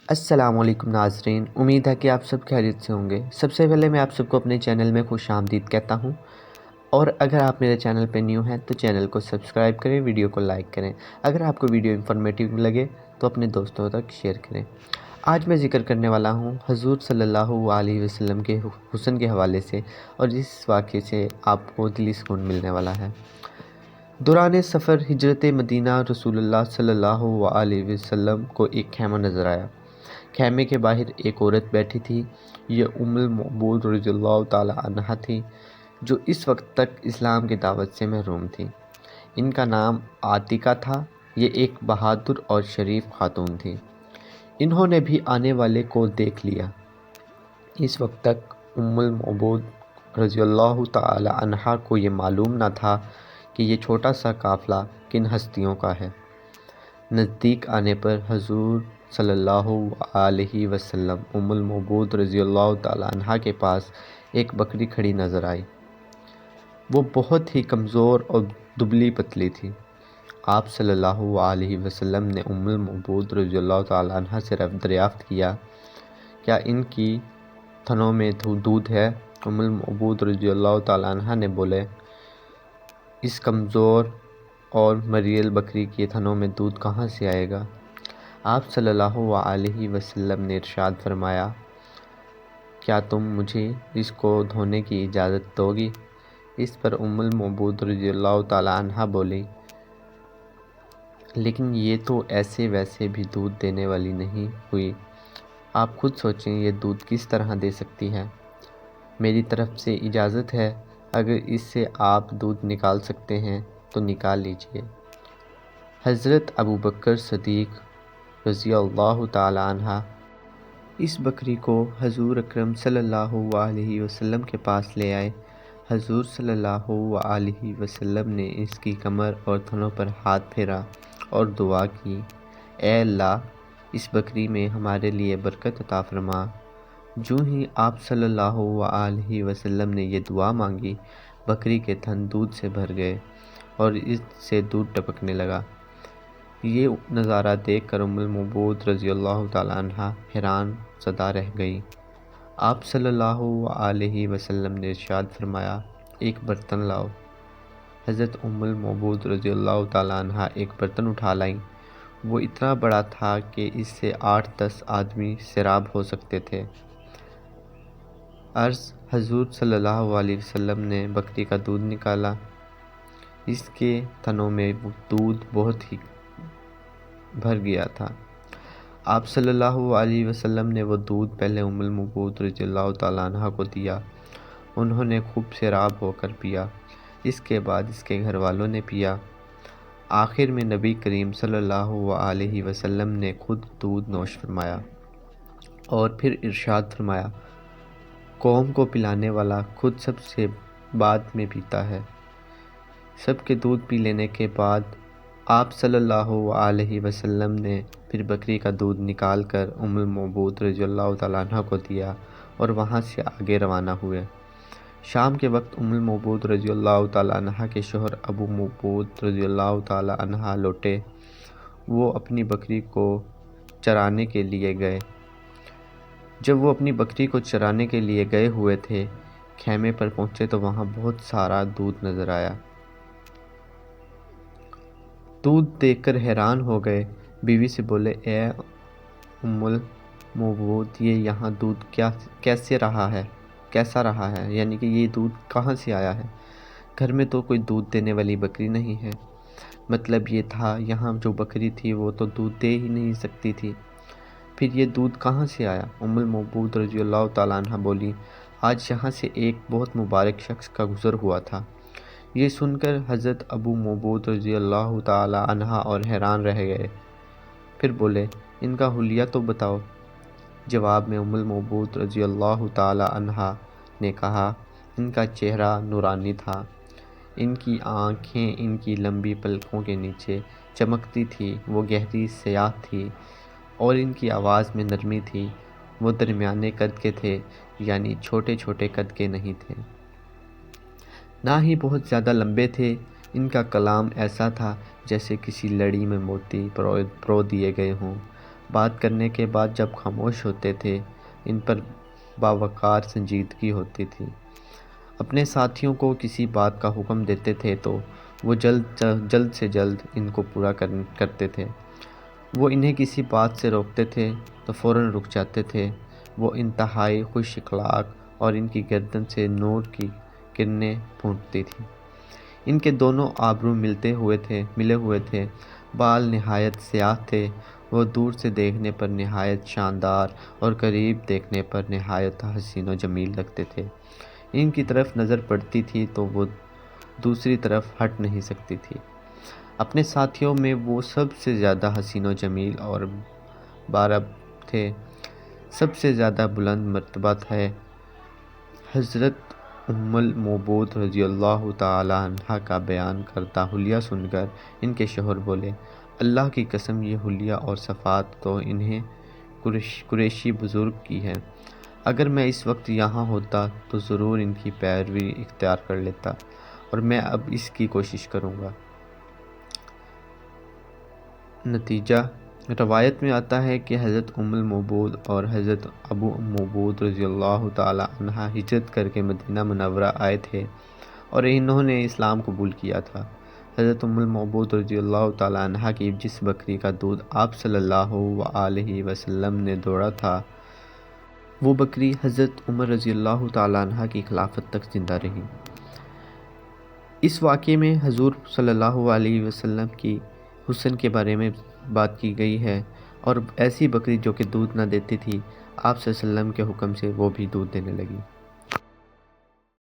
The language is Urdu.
السلام علیکم ناظرین، امید ہے کہ آپ سب خیریت سے ہوں گے۔ سب سے پہلے میں آپ سب کو اپنے چینل میں خوش آمدید کہتا ہوں، اور اگر آپ میرے چینل پہ نیو ہیں تو چینل کو سبسکرائب کریں، ویڈیو کو لائک کریں۔ اگر آپ کو ویڈیو انفارمیٹیو لگے تو اپنے دوستوں تک شیئر کریں۔ آج میں ذکر کرنے والا ہوں حضور صلی اللہ علیہ وسلم کے حسن کے حوالے سے، اور اس واقعے سے آپ کو دلی سکون ملنے والا ہے۔ دوران سفر ہجرت مدینہ رسول اللہ صلی اللہ علیہ وسلم کو ایک خیمہ نظر آیا۔ خیمے کے باہر ایک عورت بیٹھی تھی۔ یہ ام المعبود رضی اللہ تعالی عنہا تھی، جو اس وقت تک اسلام کی دعوت سے محروم تھی۔ ان کا نام عاتکہ تھا۔ یہ ایک بہادر اور شریف خاتون تھی۔ انہوں نے بھی آنے والے کو دیکھ لیا۔ اس وقت تک ام المعبود رضی اللہ تعالی عنہا کو یہ معلوم نہ تھا کہ یہ چھوٹا سا قافلہ کن ہستیوں کا ہے۔ نزدیک آنے پر حضور صلی اللہ علیہ وسلم ام المعبود رضی اللہ تعالی عنہا کے پاس ایک بکری کھڑی نظر آئی۔ وہ بہت ہی کمزور اور دبلی پتلی تھی۔ آپ صلی اللہ علیہ وسلم نے ام المعبود رضی اللہ تعالی عنہا سے دریافت کیا، کیا ان کی تھنوں میں دودھ ہے؟ ام المعبود رضی اللہ تعالی عنہا نے بولے، اس کمزور اور مریل بکری کے تھنوں میں دودھ کہاں سے آئے گا؟ آپ صلی اللہ علیہ وسلم نے ارشاد فرمایا، کیا تم مجھے اس کو دھونے کی اجازت دو گی؟ اس پر ام المعبود رضی اللہ تعالی عنہا بولی، لیکن یہ تو ایسے ویسے بھی دودھ دینے والی نہیں ہوئی۔ آپ خود سوچیں، یہ دودھ کس طرح دے سکتی ہے؟ میری طرف سے اجازت ہے، اگر اس سے آپ دودھ نکال سکتے ہیں تو نکال لیجئے۔ حضرت ابوبکر صدیق رضی اللہ تعالی عنہ اس بکری کو حضور اکرم صلی اللہ علیہ وسلم کے پاس لے آئے۔ حضور صلی اللہ علیہ وسلم نے اس کی کمر اور تھنوں پر ہاتھ پھیرا اور دعا کی، اے اللہ، اس بکری میں ہمارے لیے برکت عطا فرما۔ جو ہی آپ صلی اللہ علیہ وسلم نے یہ دعا مانگی، بکری کے تھن دودھ سے بھر گئے اور اس سے دودھ ٹپکنے لگا۔ یہ نظارہ دیکھ کر ام المعبود رضی اللہ تعالی عنہا حیران زدہ رہ گئی۔ آپ صلی اللہ علیہ وسلم نے ارشاد فرمایا، ایک برتن لاؤ۔ حضرت ام المعبود رضی اللہ تعالی عنہا ایک برتن اٹھا لائیں۔ وہ اتنا بڑا تھا کہ اس سے 8-10 آدمی سیراب ہو سکتے تھے۔ عرض، حضور صلی اللہ علیہ وسلم نے بکری کا دودھ نکالا۔ اس کے تھنوں میں دودھ بہت ہی بھر گیا تھا۔ آپ صلی اللہ علیہ وسلم نے وہ دودھ پہلے ام المعبود رضی اللہ تعالیٰ عنہ کو دیا۔ انہوں نے خوب سیراب ہو کر پیا۔ اس کے بعد اس کے گھر والوں نے پیا۔ آخر میں نبی کریم صلی اللہ علیہ وسلم نے خود دودھ نوش فرمایا اور پھر ارشاد فرمایا، قوم کو پلانے والا خود سب سے بعد میں پیتا ہے۔ سب کے دودھ پی لینے کے بعد آپ صلی اللہ علیہ وسلم نے پھر بکری کا دودھ نکال کر ام المعبود رضی اللہ تعالیٰ عنہ کو دیا اور وہاں سے آگے روانہ ہوئے۔ شام کے وقت ام المعبود رضی اللہ تعالیٰ عنہ کے شوہر ابو معبود رضی اللہ تعالیٰ عنہ لوٹے۔ وہ اپنی بکری کو چرانے کے لیے گئے۔ جب وہ اپنی بکری کو چرانے کے لیے گئے ہوئے تھے، خیمے پر پہنچے تو وہاں بہت سارا دودھ نظر آیا۔ دودھ دیکھ کر حیران ہو گئے۔ بیوی سے بولے، اے ام المعبود، یہ یہاں دودھ کیسا رہا ہے؟ یعنی کہ یہ دودھ کہاں سے آیا ہے؟ گھر میں تو کوئی دودھ دینے والی بکری نہیں ہے۔ مطلب یہ تھا یہاں جو بکری تھی وہ تو دودھ دے ہی نہیں سکتی تھی، پھر یہ دودھ کہاں سے آیا؟ ام المعبود رضی اللہ تعالیٰ عنہ بولی، آج یہاں سے ایک بہت مبارک شخص کا گزر ہوا تھا۔ یہ سن کر حضرت ابو معبود رضی اللہ تعالی عنہ اور حیران رہ گئے۔ پھر بولے، ان کا حلیہ تو بتاؤ۔ جواب میں ام المعبود رضی اللہ تعالی عنہ نے کہا، ان کا چہرہ نورانی تھا، ان کی آنکھیں ان کی لمبی پلکوں کے نیچے چمکتی تھی، وہ گہری سیاہ تھی، اور ان کی آواز میں نرمی تھی۔ وہ درمیانے قد کے تھے، یعنی چھوٹے چھوٹے قد کے نہیں تھے، نہ ہی بہت زیادہ لمبے تھے۔ ان کا کلام ایسا تھا جیسے کسی لڑی میں موتی پرو دیے گئے ہوں۔ بات کرنے کے بعد جب خاموش ہوتے تھے ان پر باوقار سنجیدگی ہوتی تھی۔ اپنے ساتھیوں کو کسی بات کا حکم دیتے تھے تو وہ جلد سے جلد ان کو پورا کرتے تھے۔ وہ انہیں کسی بات سے روکتے تھے تو فوراً رک جاتے تھے۔ وہ انتہائی خوش اخلاق اور ان کی گردن سے نور کی کرنیں پھوٹتی تھیں۔ ان کے دونوں آبرو ملے ہوئے تھے، بال نہایت سیاہ تھے۔ وہ دور سے دیکھنے پر نہایت شاندار اور قریب دیکھنے پر نہایت حسین و جمیل لگتے تھے۔ ان کی طرف نظر پڑتی تھی تو وہ دوسری طرف ہٹ نہیں سکتی تھی۔ اپنے ساتھیوں میں وہ سب سے زیادہ حسین و جمیل اور بارب تھے۔ سب سے زیادہ بلند مرتبہ ہے۔ حضرت ام الموعود رضی اللہ تعالیٰ عنہا کا بیان کردہ حلیہ سن کر ان کے شوہر بولے، اللہ کی قسم یہ حلیہ اور صفات تو انہیں قریشی بزرگ کی ہے۔ اگر میں اس وقت یہاں ہوتا تو ضرور ان کی پیروی اختیار کر لیتا، اور میں اب اس کی کوشش کروں گا۔ نتیجہ روایت میں آتا ہے کہ حضرت ام الموعود اور حضرت ابو موعود رضی اللہ تعالیٰ عنہ ہجرت کر کے مدینہ منورہ آئے تھے اور انہوں نے اسلام قبول کیا تھا۔ حضرت ام الموعود رضی اللہ تعالیٰ عنہ کی جس بکری کا دودھ آپ صلی اللہ علیہ وسلم نے دوڑا تھا، وہ بکری حضرت عمر رضی اللہ تعالیٰ عنہ کی خلافت تک زندہ رہی۔ اس واقعے میں حضور صلی اللہ علیہ وسلم کی حسن کے بارے میں بات کی گئی ہے، اور ایسی بکری جو کہ دودھ نہ دیتی تھی، آپ صلی اللہ علیہ وسلم کے حکم سے وہ بھی دودھ دینے لگی۔